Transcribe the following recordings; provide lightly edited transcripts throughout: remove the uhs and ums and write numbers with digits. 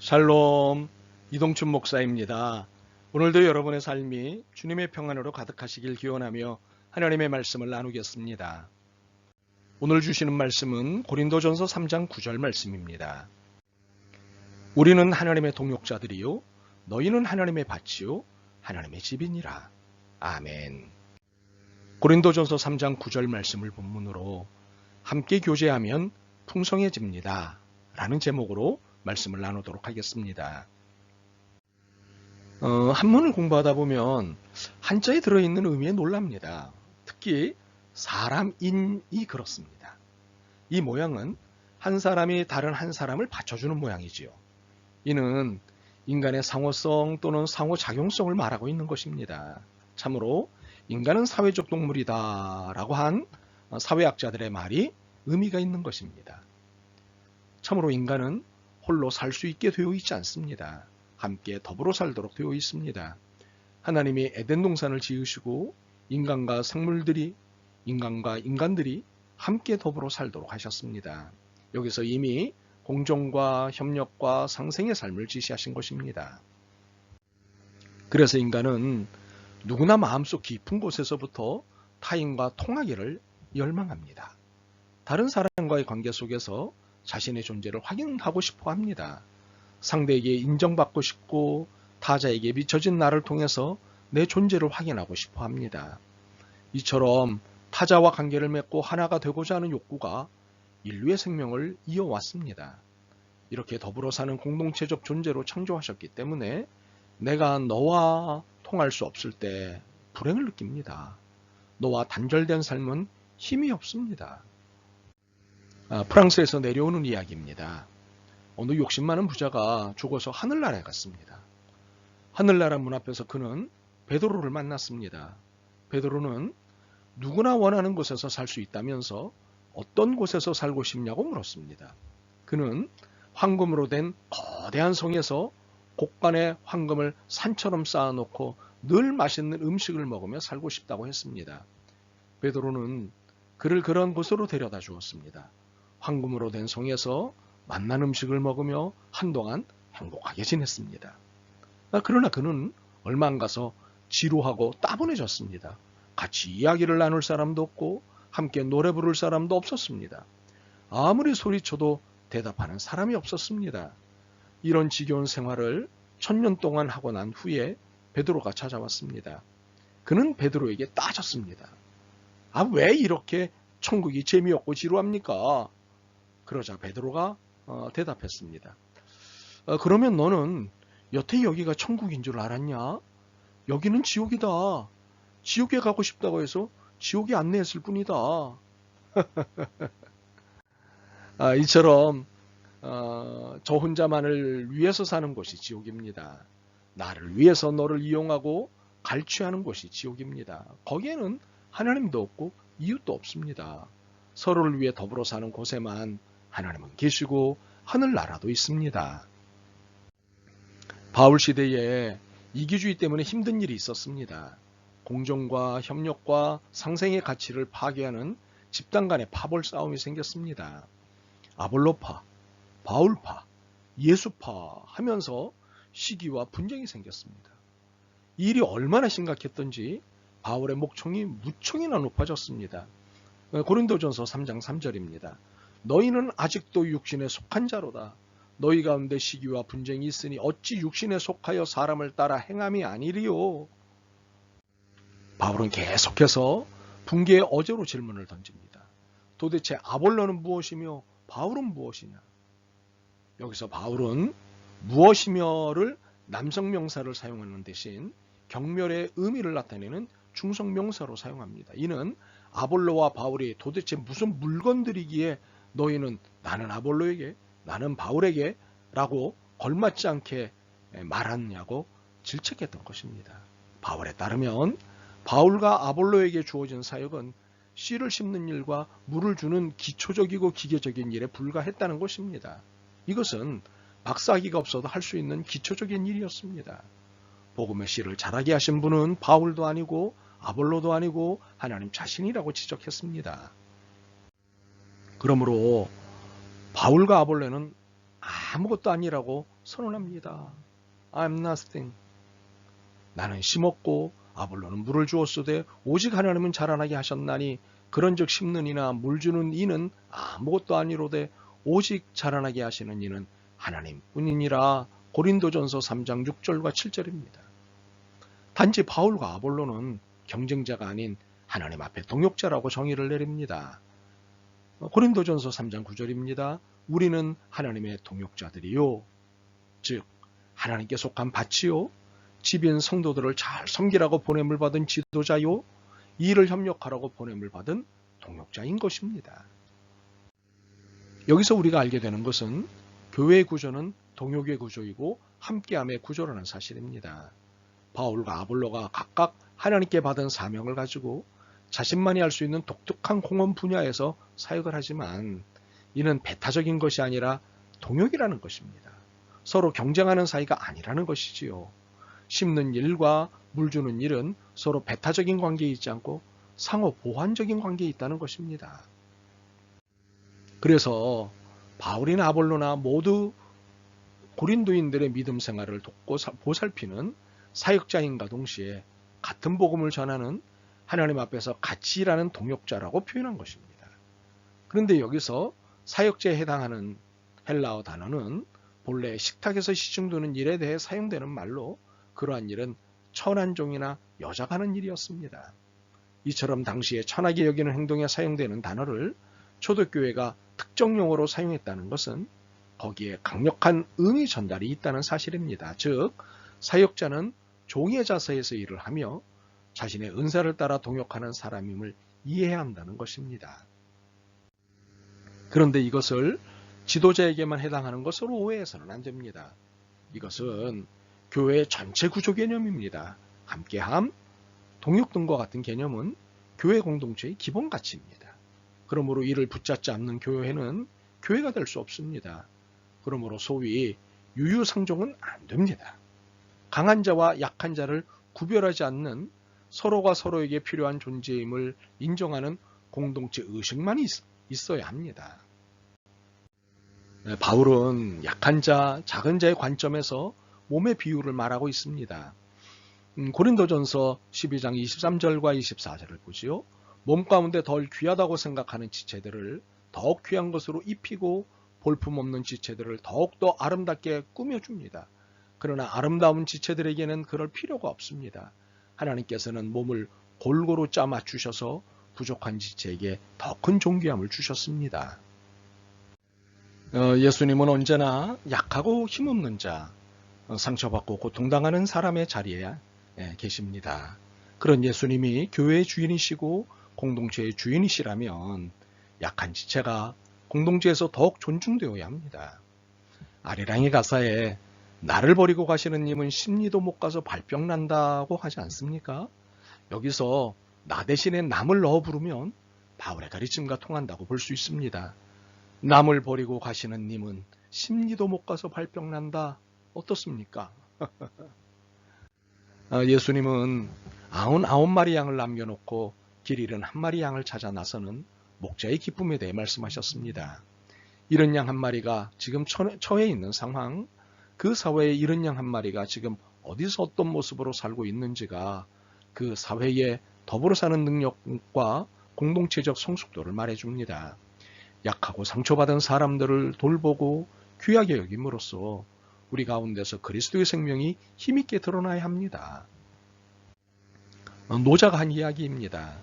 샬롬, 이동춘 목사입니다. 오늘도 여러분의 삶이 주님의 평안으로 가득하시길 기원하며 하나님의 말씀을 나누겠습니다. 오늘 주시는 말씀은 고린도전서 3장 9절 말씀입니다. 우리는 하나님의 동역자들이요 너희는 하나님의 밭이요 하나님의 집이니라. 아멘. 고린도전서 3장 9절 말씀을 본문으로 함께 교제하면 풍성해집니다 라는 제목으로 말씀을 나누도록 하겠습니다. 한문을 공부하다 보면 한자에 들어있는 의미에 놀랍니다. 특히 사람인이 그렇습니다. 이 모양은 한 사람이 다른 한 사람을 받쳐주는 모양이지요. 이는 인간의 상호성 또는 상호작용성을 말하고 있는 것입니다. 참으로 인간은 사회적 동물이다 라고 한 사회학자들의 말이 의미가 있는 것입니다. 참으로 인간은 홀로 살 수 있게 되어 있지 않습니다. 함께 더불어 살도록 되어 있습니다. 하나님이 에덴 동산을 지으시고 인간과 인간들이 함께 더불어 살도록 하셨습니다. 여기서 이미 공존과 협력과 상생의 삶을 지시하신 것입니다. 그래서 인간은 누구나 마음속 깊은 곳에서부터 타인과 통하기를 열망합니다. 다른 사람과의 관계 속에서 자신의 존재를 확인하고 싶어 합니다. 상대에게 인정받고 싶고 타자에게 비춰진 나를 통해서 내 존재를 확인하고 싶어 합니다. 이처럼 타자와 관계를 맺고 하나가 되고자 하는 욕구가 인류의 생명을 이어왔습니다. 이렇게 더불어 사는 공동체적 존재로 창조하셨기 때문에 내가 너와 통할 수 없을 때 불행을 느낍니다. 너와 단절된 삶은 힘이 없습니다. 프랑스에서 내려오는 이야기입니다. 어느 욕심 많은 부자가 죽어서 하늘나라에 갔습니다. 하늘나라 문 앞에서 그는 베드로를 만났습니다. 베드로는 누구나 원하는 곳에서 살 수 있다면서 어떤 곳에서 살고 싶냐고 물었습니다. 그는 황금으로 된 거대한 성에서 곳간에 황금을 산처럼 쌓아놓고 늘 맛있는 음식을 먹으며 살고 싶다고 했습니다. 베드로는 그를 그런 곳으로 데려다 주었습니다. 황금으로 된 성에서 맛난 음식을 먹으며 한동안 행복하게 지냈습니다. 그러나 그는 얼마 안 가서 지루하고 따분해졌습니다. 같이 이야기를 나눌 사람도 없고 함께 노래 부를 사람도 없었습니다. 아무리 소리쳐도 대답하는 사람이 없었습니다. 이런 지겨운 생활을 1000년 동안 하고 난 후에 베드로가 찾아왔습니다. 그는 베드로에게 따졌습니다. 왜 이렇게 천국이 재미없고 지루합니까? 그러자 베드로가 대답했습니다. 그러면 너는 여태 여기가 천국인 줄 알았냐? 여기는 지옥이다. 지옥에 가고 싶다고 해서 지옥에 안내했을 뿐이다. 이처럼 저 혼자만을 위해서 사는 곳이 지옥입니다. 나를 위해서 너를 이용하고 갈취하는 곳이 지옥입니다. 거기에는 하나님도 없고 이웃도 없습니다. 서로를 위해 더불어 사는 곳에만 하나님은 계시고 하늘나라도 있습니다. 바울 시대에 이기주의 때문에 힘든 일이 있었습니다. 공존과 협력과 상생의 가치를 파괴하는 집단 간의 파벌 싸움이 생겼습니다. 아볼로파, 바울파, 예수파 하면서 시기와 분쟁이 생겼습니다. 이 일이 얼마나 심각했던지 바울의 목청이 무청이나 높아졌습니다. 고린도전서 3장 3절입니다. 너희는 아직도 육신에 속한 자로다. 너희 가운데 시기와 분쟁이 있으니 어찌 육신에 속하여 사람을 따라 행함이 아니리요. 바울은 계속해서 붕괴의 어제로 질문을 던집니다. 도대체 아볼로는 무엇이며 바울은 무엇이냐? 여기서 바울은 무엇이며를 남성명사를 사용하는 대신 경멸의 의미를 나타내는 중성명사로 사용합니다. 이는 아볼로와 바울이 도대체 무슨 물건들이기에 너희는 나는 아볼로에게 나는 바울에게 라고 걸맞지 않게 말하느냐고 질책했던 것입니다. 바울에 따르면 바울과 아볼로에게 주어진 사역은 씨를 심는 일과 물을 주는 기초적이고 기계적인 일에 불과했다는 것입니다. 이것은 박사학위가 없어도 할 수 있는 기초적인 일이었습니다. 복음의 씨를 자라게 하신 분은 바울도 아니고 아볼로도 아니고 하나님 자신이라고 지적했습니다. 그러므로 바울과 아볼로는 아무것도 아니라고 선언합니다. I'm nothing. 나는 심었고 아볼로는 물을 주었으되 오직 하나님은 자라나게 하셨나니 그런즉 심는 이나 물 주는 이는 아무것도 아니로되 오직 자라나게 하시는 이는 하나님뿐이니라. 고린도전서 3장 6절과 7절입니다. 단지 바울과 아볼로는 경쟁자가 아닌 하나님 앞에 동역자라고 정의를 내립니다. 고린도전서 3장 9절입니다. 우리는 하나님의 동역자들이요, 즉 하나님께 속한 밭이요, 집인 성도들을 잘 섬기라고 보냄을 받은 지도자요, 이 일을 협력하라고 보냄을 받은 동역자인 것입니다. 여기서 우리가 알게 되는 것은 교회의 구조는 동역의 구조이고 함께함의 구조라는 사실입니다. 바울과 아볼로가 각각 하나님께 받은 사명을 가지고 자신만이 할 수 있는 독특한 공헌 분야에서 사역을 하지만 이는 배타적인 것이 아니라 동역이라는 것입니다. 서로 경쟁하는 사이가 아니라는 것이지요. 심는 일과 물 주는 일은 서로 배타적인 관계에 있지 않고 상호 보완적인 관계에 있다는 것입니다. 그래서 바울이나 아볼로나 모두 고린도인들의 믿음 생활을 돕고 보살피는 사역자인과 동시에 같은 복음을 전하는 하나님 앞에서 같이 일하는 동역자라고 표현한 것입니다. 그런데 여기서 사역자에 해당하는 헬라어 단어는 본래 식탁에서 시중두는 일에 대해 사용되는 말로 그러한 일은 천한 종이나 여자가 하는 일이었습니다. 이처럼 당시에 천하게 여기는 행동에 사용되는 단어를 초대교회가 특정 용어로 사용했다는 것은 거기에 강력한 의미 전달이 있다는 사실입니다. 즉, 사역자는 종의 자세에서 일을 하며 자신의 은사를 따라 동역하는 사람임을 이해해야 한다는 것입니다. 그런데 이것을 지도자에게만 해당하는 것으로 오해해서는 안 됩니다. 이것은 교회의 전체 구조 개념입니다. 함께함, 동역 등과 같은 개념은 교회 공동체의 기본 가치입니다. 그러므로 이를 붙잡지 않는 교회는 교회가 될 수 없습니다. 그러므로 소위 유유상종은 안 됩니다. 강한 자와 약한 자를 구별하지 않는 서로가 서로에게 필요한 존재임을 인정하는 공동체 의식만 있어야 합니다. 바울은 약한 자, 작은 자의 관점에서 몸의 비유를 말하고 있습니다. 고린도전서 12장 23절과 24절을 보지요. 몸 가운데 덜 귀하다고 생각하는 지체들을 더욱 귀한 것으로 입히고 볼품없는 지체들을 더욱더 아름답게 꾸며줍니다. 그러나 아름다운 지체들에게는 그럴 필요가 없습니다. 하나님께서는 몸을 골고루 짜 맞추셔서 부족한 지체에게 더 큰 존귀함을 주셨습니다. 예수님은 언제나 약하고 힘없는 자, 상처받고 고통당하는 사람의 자리에 계십니다. 그런 예수님이 교회의 주인이시고 공동체의 주인이시라면 약한 지체가 공동체에서 더욱 존중되어야 합니다. 아리랑의 가사에 나를 버리고 가시는 님은 심리도 못 가서 발병 난다고 하지 않습니까? 여기서 나 대신에 남을 넣어 부르면 바울의 가르침과 통한다고 볼 수 있습니다. 남을 버리고 가시는 님은 심리도 못 가서 발병 난다. 어떻습니까? 예수님은 99마리 양을 남겨놓고 길 잃은 한 마리 양을 찾아 나서는 목자의 기쁨에 대해 말씀하셨습니다. 잃은 양 한 마리가 지금 처해 있는 상황, 그 사회의 잃은 양 한 마리가 지금 어디서 어떤 모습으로 살고 있는지가 그 사회의 더불어 사는 능력과 공동체적 성숙도를 말해줍니다. 약하고 상처받은 사람들을 돌보고 귀하게 여김으로써 우리 가운데서 그리스도의 생명이 힘있게 드러나야 합니다. 노자가 한 이야기입니다.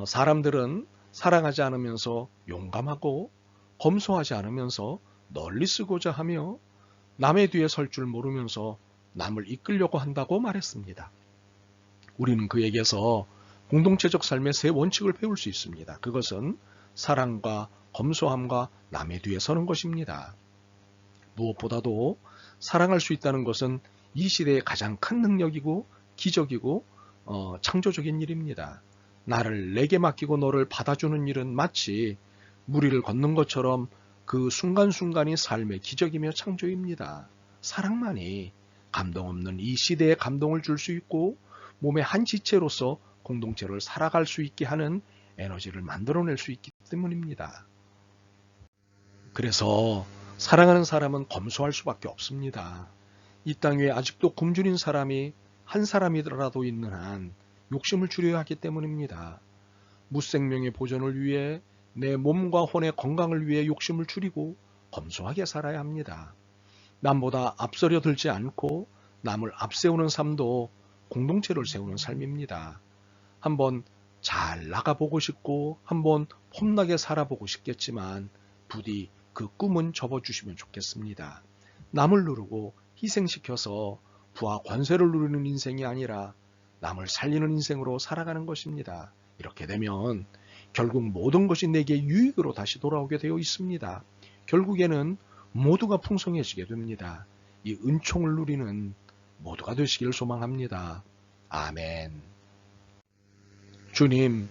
사람들은 사랑하지 않으면서 용감하고 검소하지 않으면서 널리 쓰고자 하며 남의 뒤에 설 줄 모르면서 남을 이끌려고 한다고 말했습니다. 우리는 그에게서 공동체적 삶의 세 원칙을 배울 수 있습니다. 그것은 사랑과 검소함과 남의 뒤에 서는 것입니다. 무엇보다도 사랑할 수 있다는 것은 이 시대의 가장 큰 능력이고 기적이고 창조적인 일입니다. 나를 내게 맡기고 너를 받아주는 일은 마치 무리를 걷는 것처럼 그 순간순간이 삶의 기적이며 창조입니다. 사랑만이 감동 없는 이 시대에 감동을 줄 수 있고 몸의 한 지체로서 공동체를 살아갈 수 있게 하는 에너지를 만들어낼 수 있기 때문입니다. 그래서 사랑하는 사람은 검소할 수밖에 없습니다. 이 땅 위에 아직도 굶주린 사람이 한 사람이라도 있는 한 욕심을 줄여야 하기 때문입니다. 무생명의 보존을 위해 내 몸과 혼의 건강을 위해 욕심을 줄이고 검소하게 살아야 합니다. 남보다 앞서려 들지 않고 남을 앞세우는 삶도 공동체를 세우는 삶입니다. 한번 잘 나가보고 싶고 한번 폼나게 살아보고 싶겠지만 부디 그 꿈은 접어주시면 좋겠습니다. 남을 누르고 희생시켜서 부와 권세를 누리는 인생이 아니라 남을 살리는 인생으로 살아가는 것입니다. 이렇게 되면 결국 모든 것이 내게 유익으로 다시 돌아오게 되어 있습니다. 결국에는 모두가 풍성해지게 됩니다. 이 은총을 누리는 모두가 되시길 소망합니다. 아멘. 주님,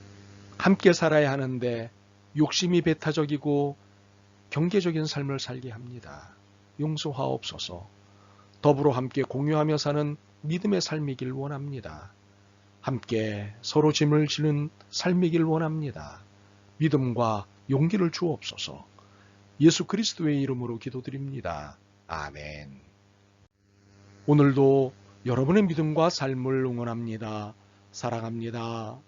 함께 살아야 하는데 욕심이 배타적이고 경계적인 삶을 살게 합니다. 용서하옵소서. 더불어 함께 공유하며 사는 믿음의 삶이길 원합니다. 함께 서로 짐을 지는 삶이길 원합니다. 믿음과 용기를 주옵소서. 예수 그리스도의 이름으로 기도드립니다. 아멘. 오늘도 여러분의 믿음과 삶을 응원합니다. 사랑합니다.